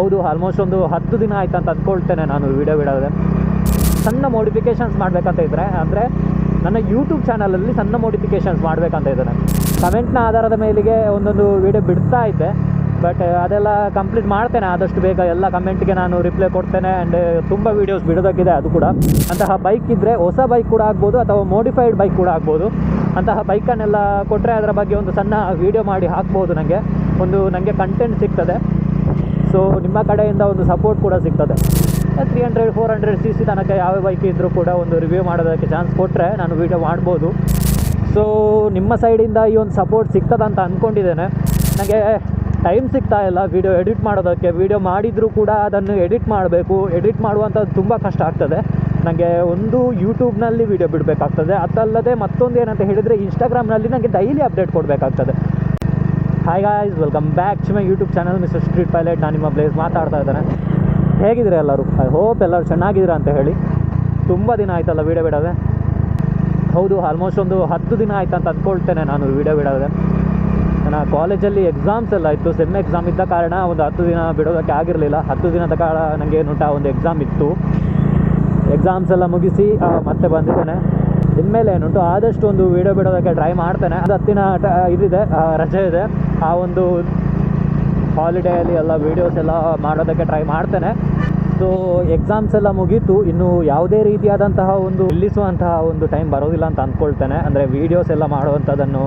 ಹೌದು, ಆಲ್ಮೋಸ್ಟ್ ಒಂದು 10 ದಿನ ಆಯ್ತು ಅಂತ ಅಂದ್ಕೊಳ್ತೇನೆ ನಾನು ವೀಡಿಯೋ ಬಿಡೋದೆ. ಸಣ್ಣ ಮೋಡಿಫಿಕೇಷನ್ಸ್ ಮಾಡಬೇಕಂತ ಇದ್ದರೆ, ಅಂದರೆ ನನ್ನ ಯೂಟ್ಯೂಬ್ ಚಾನಲಲ್ಲಿ ಸಣ್ಣ ಮೋಡಿಫಿಕೇಷನ್ಸ್ ಮಾಡಬೇಕಂತ ಇದ್ದೇನೆ. ಕಮೆಂಟ್ನ ಆಧಾರದ ಮೇಲೆಗೆ ಒಂದೊಂದು ವೀಡಿಯೋ ಬಿಡ್ತಾ ಇದ್ದೆ, ಬಟ್ ಅದೆಲ್ಲ ಕಂಪ್ಲೀಟ್ ಮಾಡ್ತೇನೆ ಆದಷ್ಟು ಬೇಗ. ಎಲ್ಲ ಕಮೆಂಟ್ಗೆ ನಾನು ರಿಪ್ಲೈ ಕೊಡ್ತೇನೆ. ಆ್ಯಂಡ್ ತುಂಬ ವೀಡಿಯೋಸ್ ಬಿಡೋದಕ್ಕಿದೆ. ಅದು ಕೂಡ ಅಂತಹ ಬೈಕ್ ಇದ್ದರೆ ಹೊಸ ಬೈಕ್ ಕೂಡ ಆಗ್ಬೋದು ಅಥವಾ ಮೋಡಿಫೈಡ್ ಬೈಕ್ ಕೂಡ ಆಗ್ಬೋದು. ಅಂತಹ ಬೈಕನ್ನೆಲ್ಲ ಕೊಟ್ಟರೆ ಅದರ ಬಗ್ಗೆ ಒಂದು ಸಣ್ಣ ವೀಡಿಯೋ ಮಾಡಿ ಹಾಕ್ಬೋದು. ನನಗೆ ಕಂಟೆಂಟ್ ಸಿಗ್ತದೆ. ಸೊ ನಿಮ್ಮ ಕಡೆಯಿಂದ ಒಂದು ಸಪೋರ್ಟ್ ಕೂಡ ಸಿಗ್ತದೆ. 300-400 cc ತನಕ ಯಾವ ಬೈಕ್ ಇದ್ದರೂ ಕೂಡ ಒಂದು ರಿವ್ಯೂ ಮಾಡೋದಕ್ಕೆ ಚಾನ್ಸ್ ಕೊಟ್ಟರೆ ನಾನು ವೀಡಿಯೋ ಮಾಡ್ಬೋದು. ಸೊ ನಿಮ್ಮ ಸೈಡಿಂದ ಈ ಒಂದು ಸಪೋರ್ಟ್ ಸಿಗ್ತದಂತ ಅಂದ್ಕೊಂಡಿದ್ದೇನೆ. ನನಗೆ ಟೈಮ್ ಸಿಗ್ತಾ ಇಲ್ಲ ವೀಡಿಯೋ ಎಡಿಟ್ ಮಾಡೋದಕ್ಕೆ. ವೀಡಿಯೋ ಮಾಡಿದರೂ ಕೂಡ ಅದನ್ನು ಎಡಿಟ್ ಮಾಡಬೇಕು. ಎಡಿಟ್ ಮಾಡುವಂಥದ್ದು ತುಂಬ ಕಷ್ಟ ಆಗ್ತದೆ. ನನಗೆ ಒಂದು ಯೂಟ್ಯೂಬ್ನಲ್ಲಿ ವೀಡಿಯೋ ಬಿಡಬೇಕಾಗ್ತದೆ. ಅದಲ್ಲದೆ ಮತ್ತೊಂದು ಏನಂತ ಹೇಳಿದರೆ, ಇನ್ಸ್ಟಾಗ್ರಾಮ್ನಲ್ಲಿ ನನಗೆ ಡೈಲಿ ಅಪ್ಡೇಟ್ ಕೊಡಬೇಕಾಗ್ತದೆ. Hi guys, welcome back to my YouTube channel mister street pilot. ನಾನು ನಿಮ್ಮ ಬ್ಲೇಸ್ ಮಾತಾಡ್ತಾ ಇದ್ದೇನೆ. ಹೇಗಿದ್ದೀರಾ ಎಲ್ಲರೂ? ಐ ಹೋಪ್ ಎಲ್ಲರೂ ಚೆನ್ನಾಗಿದ್ದೀರಾ ಅಂತ ಹೇಳಿ. ತುಂಬ ದಿನ ಆಯ್ತಲ್ಲ ವೀಡಿಯೋ ಬಿಡೋದೆ. ಹೌದು, ಆಲ್ಮೋಸ್ಟ್ ಒಂದು 10 ದಿನ ಆಯ್ತು ಅಂತ ಅಂದ್ಕೊಳ್ತೇನೆ ನಾನು ವೀಡಿಯೋ ಬಿಡೋದೆ. ನನ್ನ ಕಾಲೇಜಲ್ಲಿ ಎಕ್ಸಾಮ್ಸ್ ಎಲ್ಲ ಇತ್ತು. ಸೆಮ್ ಎಕ್ಸಾಮ್ ಇದ್ದ ಕಾರಣ ಒಂದು 10 ದಿನ ಬಿಡೋದಕ್ಕೆ ಆಗಿರಲಿಲ್ಲ. 10 ದಿನದ ಕಾಲ ನನಗೆ ಏನುಂಟ ಒಂದು ಎಕ್ಸಾಮ್ ಇತ್ತು. ಎಕ್ಸಾಮ್ಸ್ ಎಲ್ಲ ಮುಗಿಸಿ ಮತ್ತೆ ಬಂದಿದ್ದೇನೆ. ಇನ್ಮೇಲೆ ಏನುಂಟು ಆದಷ್ಟು ಒಂದು ವೀಡಿಯೋ ಬಿಡೋದಕ್ಕೆ ಟ್ರೈ ಮಾಡ್ತೇನೆ. ಅದು 10 ದಿನ ಇದಿದೆ, ರಜೆ ಇದೆ. ಆ ಒಂದು ಹಾಲಿಡೇಯಲ್ಲಿ ಎಲ್ಲ ವೀಡಿಯೋಸ್ ಎಲ್ಲ ಮಾಡೋದಕ್ಕೆ ಟ್ರೈ ಮಾಡ್ತೇನೆ. ಸೊ ಎಕ್ಸಾಮ್ಸ್ ಎಲ್ಲ ಮುಗೀತು. ಇನ್ನು ಯಾವುದೇ ರೀತಿಯಾದಂತಹ ಒಂದು ನಿಲ್ಲಿಸುವಂತಹ ಒಂದು ಟೈಮ್ ಬರೋದಿಲ್ಲ ಅಂತ ಅಂದ್ಕೊಳ್ತೇನೆ. ಅಂದರೆ ವೀಡಿಯೋಸ್ ಎಲ್ಲ ಮಾಡುವಂಥದ್ದನ್ನು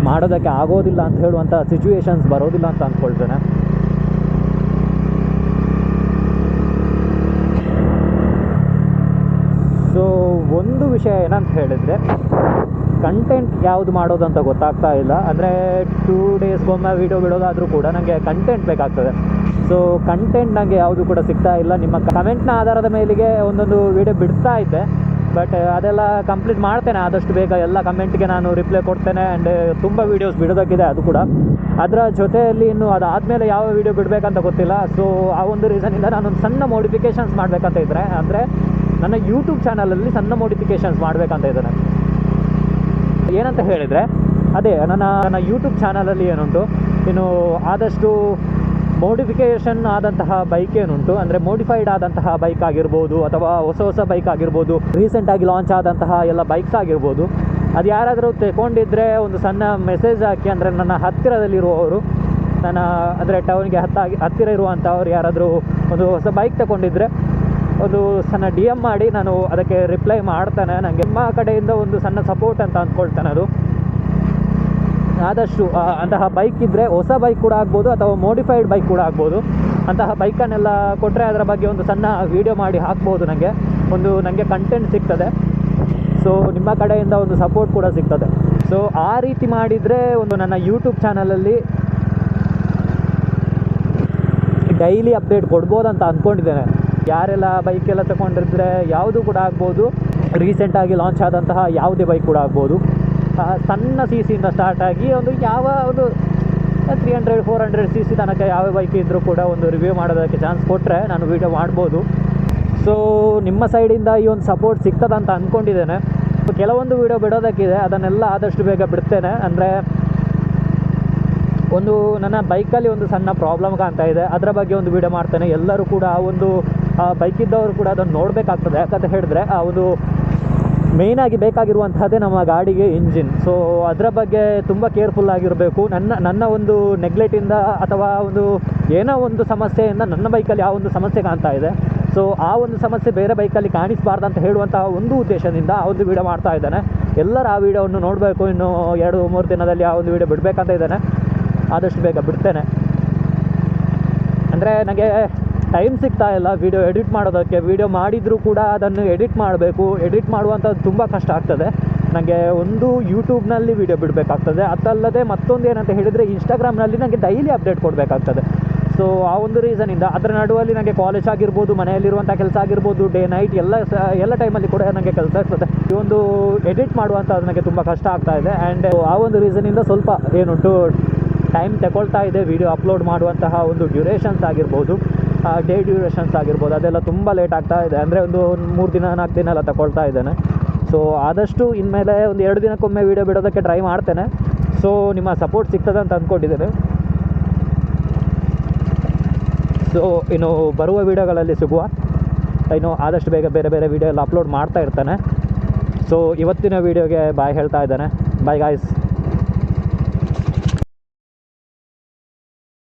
ಮಾಡೋದಕ್ಕೆ ಆಗೋದಿಲ್ಲ ಅಂತ ಹೇಳುವಂಥ ಸಿಚುವೇಶನ್ಸ್ ಬರೋದಿಲ್ಲ ಅಂತ ಅಂದ್ಕೊಳ್ತೇನೆ. ಸೊ ಒಂದು ವಿಷಯ ಏನಂತ ಹೇಳಿದರೆ, ಕಂಟೆಂಟ್ ಯಾವುದು ಮಾಡೋದಂತ ಗೊತ್ತಾಗ್ತಾ ಇಲ್ಲ. ಅಂದರೆ 2 ಡೇಸ್ಗೊಮ್ಮೆ ವೀಡಿಯೋ ಬಿಡೋದಾದರೂ ಕೂಡ ನನಗೆ ಕಂಟೆಂಟ್ ಬೇಕಾಗ್ತದೆ. ಸೊ ಕಂಟೆಂಟ್ ನನಗೆ ಯಾವುದು ಕೂಡ ಸಿಗ್ತಾ ಇಲ್ಲ. ನಿಮ್ಮ ಕಮೆಂಟ್ನ ಆಧಾರದ ಮೇಲೆಗೆ ಒಂದೊಂದು ವೀಡಿಯೋ ಬಿಡ್ತಾ ಇದ್ದೆ, ಬಟ್ ಅದೆಲ್ಲ ಕಂಪ್ಲೀಟ್ ಮಾಡ್ತೇನೆ ಆದಷ್ಟು ಬೇಗ. ಎಲ್ಲ ಕಮೆಂಟ್ಗೆ ನಾನು ರಿಪ್ಲೈ ಕೊಡ್ತೇನೆ. ಆ್ಯಂಡ್ ತುಂಬ ವೀಡಿಯೋಸ್ ಬಿಡೋದಕ್ಕಿದೆ. ಅದು ಕೂಡ ಅದರ ಜೊತೆಯಲ್ಲಿ ಇನ್ನು ಅದಾದಮೇಲೆ ಯಾವ ವೀಡಿಯೋ ಬಿಡಬೇಕಂತ ಗೊತ್ತಿಲ್ಲ. ಸೊ ಆ ಒಂದು ರೀಸನಿಂದ ನಾನೊಂದು ಸಣ್ಣ ಮೋಡಿಫಿಕೇಷನ್ಸ್ ಮಾಡಬೇಕಂತ ಇದ್ದರೆ, ಅಂದರೆ ನನ್ನ ಯೂಟ್ಯೂಬ್ ಚಾನಲಲ್ಲಿ ಸಣ್ಣ ಮೋಡಿಫಿಕೇಷನ್ಸ್ ಮಾಡಬೇಕಂತ ಇದ್ದೇನೆ. ಏನಂತ ಹೇಳಿದರೆ, ಅದೇ ನನ್ನ ಯೂಟ್ಯೂಬ್ ಚಾನಲಲ್ಲಿ ಏನುಂಟು, ಇನ್ನು ಆದಷ್ಟು ಮೋಡಿಫಿಕೇಷನ್ ಆದಂತಹ ಬೈಕ್ ಏನುಂಟು, ಅಂದರೆ ಮೋಡಿಫೈಡ್ ಆದಂತಹ ಬೈಕ್ ಆಗಿರ್ಬೋದು ಅಥವಾ ಹೊಸ ಬೈಕ್ ಆಗಿರ್ಬೋದು, ರೀಸೆಂಟಾಗಿ ಲಾಂಚ್ ಆದಂತಹ ಎಲ್ಲ ಬೈಕ್ಸ್ ಆಗಿರ್ಬೋದು, ಅದು ಯಾರಾದರೂ ತಗೊಂಡಿದ್ದರೆ ಒಂದು ಸಣ್ಣ ಮೆಸೇಜ್ ಹಾಕಿ. ಅಂದರೆ ನನ್ನ ಹತ್ತಿರದಲ್ಲಿರುವವರು, ಅಂದರೆ ಟೌನ್ಗೆ ಹತ್ತಿರ ಇರುವಂಥವ್ರು ಯಾರಾದರೂ ಒಂದು ಹೊಸ ಬೈಕ್ ತಗೊಂಡಿದ್ದರೆ ಒಂದು ಸಣ್ಣ DM ಮಾಡಿ, ನಾನು ಅದಕ್ಕೆ ರಿಪ್ಲೈ ಮಾಡ್ತೇನೆ. ನನಗೆ ನಿಮ್ಮ ಕಡೆಯಿಂದ ಒಂದು ಸಣ್ಣ ಸಪೋರ್ಟ್ ಅಂತ ಅಂದ್ಕೊಳ್ತೇನೆ. ಅದು ಆದಷ್ಟು ಅಂತಹ ಬೈಕ್ ಇದ್ದರೆ ಹೊಸ ಬೈಕ್ ಕೂಡ ಆಗ್ಬೋದು ಅಥವಾ ಮೋಡಿಫೈಡ್ ಬೈಕ್ ಕೂಡ ಆಗ್ಬೋದು. ಅಂತಹ ಬೈಕನ್ನೆಲ್ಲ ಕೊಟ್ಟರೆ ಅದರ ಬಗ್ಗೆ ಒಂದು ಸಣ್ಣ ವೀಡಿಯೋ ಮಾಡಿ ಹಾಕ್ಬೋದು. ನನಗೆ ಕಂಟೆಂಟ್ ಸಿಗ್ತದೆ. ಸೊ ನಿಮ್ಮ ಕಡೆಯಿಂದ ಒಂದು ಸಪೋರ್ಟ್ ಕೂಡ ಸಿಗ್ತದೆ. ಸೊ ಆ ರೀತಿ ಮಾಡಿದರೆ ಒಂದು ನನ್ನ ಯೂಟ್ಯೂಬ್ ಚಾನಲಲ್ಲಿ ಡೈಲಿ ಅಪ್ಡೇಟ್ ಕೊಡ್ಬೋದಂತ ಅಂದ್ಕೊಂಡಿದ್ದೇನೆ. ಯಾರೆಲ್ಲ ಬೈಕೆಲ್ಲ ತಗೊಂಡಿದ್ರೆ ಯಾವುದು ಕೂಡ ಆಗ್ಬೋದು, ರೀಸೆಂಟಾಗಿ ಲಾಂಚ್ ಆದಂತಹ ಯಾವುದೇ ಬೈಕ್ ಕೂಡ ಆಗ್ಬೋದು. ಸಣ್ಣ CC ಇಂದ ಸ್ಟಾರ್ಟ್ ಆಗಿ ಒಂದು 300-400 cc ತನಕ ಯಾವ ಬೈಕ್ ಇದ್ದರೂ ಕೂಡ ಒಂದು ರಿವ್ಯೂ ಮಾಡೋದಕ್ಕೆ ಚಾನ್ಸ್ ಕೊಟ್ಟರೆ ನಾನು ವೀಡಿಯೋ ಮಾಡ್ಬೋದು. ಸೊ ನಿಮ್ಮ ಸೈಡಿಂದ ಈ ಒಂದು ಸಪೋರ್ಟ್ ಸಿಗ್ತದಂತ ಅಂದ್ಕೊಂಡಿದ್ದೇನೆ. ಕೆಲವೊಂದು ವೀಡಿಯೋ ಬಿಡೋದಕ್ಕಿದೆ, ಅದನ್ನೆಲ್ಲ ಆದಷ್ಟು ಬೇಗ ಬಿಡ್ತೇನೆ. ಅಂದರೆ ಒಂದು ನನ್ನ ಬೈಕಲ್ಲಿ ಒಂದು ಸಣ್ಣ ಪ್ರಾಬ್ಲಮ್ ಕಾಣ್ತಾ ಇದೆ, ಅದರ ಬಗ್ಗೆ ಒಂದು ವೀಡಿಯೋ ಮಾಡ್ತೇನೆ. ಎಲ್ಲರೂ ಕೂಡ ಆ ಒಂದು ಬೈಕ್ ಇದ್ದವರು ಕೂಡ ಅದನ್ನು ನೋಡಬೇಕಾಗ್ತದೆ. ಯಾಕಂತ ಹೇಳಿದ್ರೆ ಆ ಒಂದು ಮೇಯ್ನಾಗಿ ಬೇಕಾಗಿರುವಂಥದ್ದೇ ನಮ್ಮ ಗಾಡಿಗೆ ಇಂಜಿನ್. ಸೊ ಅದರ ಬಗ್ಗೆ ತುಂಬ ಕೇರ್ಫುಲ್ ಆಗಿರಬೇಕು. ನನ್ನ ಒಂದು ನೆಗ್ಲೆಕ್ಟಿಂದ ಅಥವಾ ಒಂದು ಏನೋ ಒಂದು ಸಮಸ್ಯೆಯಿಂದ ನನ್ನ ಬೈಕಲ್ಲಿ ಆ ಒಂದು ಸಮಸ್ಯೆ ಕಾಣ್ತಾ ಇದೆ. ಸೊ ಆ ಒಂದು ಸಮಸ್ಯೆ ಬೇರೆ ಬೈಕಲ್ಲಿ ಕಾಣಿಸಬಾರ್ದು ಅಂತ ಹೇಳುವಂಥ ಒಂದು ಉದ್ದೇಶದಿಂದ ಆ ಒಂದು ವೀಡಿಯೋ ಮಾಡ್ತಾ ಇದ್ದಾನೆ. ಎಲ್ಲರೂ ಆ ವೀಡಿಯೋವನ್ನು ನೋಡಬೇಕು. ಇನ್ನು 2-3 ದಿನದಲ್ಲಿ ಆ ಒಂದು ವೀಡಿಯೋ ಬಿಡಬೇಕಂತ ಇದ್ದಾನೆ. ಆದಷ್ಟು ಬೇಗ ಬಿಡ್ತೇನೆ. ಅಂದರೆ ನನಗೆ ಟೈಮ್ ಸಿಗ್ತಾ ಇಲ್ಲ ವೀಡಿಯೋ ಎಡಿಟ್ ಮಾಡೋದಕ್ಕೆ. ವೀಡಿಯೋ ಮಾಡಿದರೂ ಕೂಡ ಅದನ್ನು ಎಡಿಟ್ ಮಾಡಬೇಕು. ಎಡಿಟ್ ಮಾಡುವಂಥದ್ದು ತುಂಬ ಕಷ್ಟ ಆಗ್ತದೆ. ನನಗೆ ಒಂದು ಯೂಟ್ಯೂಬ್ನಲ್ಲಿ ವೀಡಿಯೋ ಬಿಡಬೇಕಾಗ್ತದೆ. ಅದಲ್ಲದೆ ಮತ್ತೊಂದು ಏನಂತ ಹೇಳಿದರೆ, ಇನ್ಸ್ಟಾಗ್ರಾಮ್ನಲ್ಲಿ ನನಗೆ ಡೈಲಿ ಅಪ್ಡೇಟ್ ಕೊಡಬೇಕಾಗ್ತದೆ. ಸೊ ಆ ಒಂದು ರೀಸನಿಂದ ಅದರ ನಡುವಲ್ಲಿ ನನಗೆ ಕಾಲೇಜ್ ಆಗಿರ್ಬೋದು, ಮನೆಯಲ್ಲಿರುವಂಥ ಕೆಲಸ ಆಗಿರ್ಬೋದು, ಡೇ ನೈಟ್ ಎಲ್ಲ ಟೈಮಲ್ಲಿ ಕೂಡ ನನಗೆ ಕೆಲಸ ಇರ್ತದೆ. ಈ ಒಂದು ಎಡಿಟ್ ಮಾಡುವಂಥದ್ದು ನನಗೆ ತುಂಬ ಕಷ್ಟ ಆಗ್ತಾ ಇದೆ. ಆ್ಯಂಡ್ ಆ ಒಂದು ರೀಸನಿಂದ ಸ್ವಲ್ಪ ಏನುಂಟು ಟೈಮ್ ತಗೊಳ್ತಾ ಇದೆ. ವೀಡಿಯೋ ಅಪ್ಲೋಡ್ ಮಾಡುವಂತಹ ಒಂದು ಡ್ಯೂರೇಷನ್ಸ್ ಆಗಿರ್ಬೋದು, ಡೇ ಡ್ಯೂರೇಷನ್ಸ್ ಆಗಿರ್ಬೋದು, ಅದೆಲ್ಲ ತುಂಬ ಲೇಟ್ ಆಗ್ತಾ ಇದೆ. ಅಂದರೆ ಒಂದು 3 ದಿನ 4 ದಿನ ಎಲ್ಲ ತಗೊಳ್ತಾ ಇದ್ದೇನೆ. ಸೊ ಆದಷ್ಟು ಇನ್ಮೇಲೆ ಒಂದು 2 ದಿನಕ್ಕೊಮ್ಮೆ ವೀಡಿಯೋ ಬಿಡೋದಕ್ಕೆ ಟ್ರೈ ಮಾಡ್ತೇನೆ. ಸೊ ನಿಮ್ಮ ಸಪೋರ್ಟ್ ಸಿಗ್ತದೆ ಅಂತ ಅಂದ್ಕೊಂಡಿದ್ದೇನೆ. ಸೊ ಇನ್ನು ಬರುವ ವೀಡಿಯೋಗಳಲ್ಲಿ ಸಿಗುವ. ಇನ್ನು ಆದಷ್ಟು ಬೇಗ ಬೇರೆ ಬೇರೆ ವೀಡಿಯೋ ಎಲ್ಲ ಅಪ್ಲೋಡ್ ಮಾಡ್ತಾ ಇರ್ತಾನೆ. ಸೊ ಇವತ್ತಿನ ವೀಡಿಯೋಗೆ ಬಾಯ್ ಹೇಳ್ತಾ ಇದ್ದಾನೆ. Bye guys.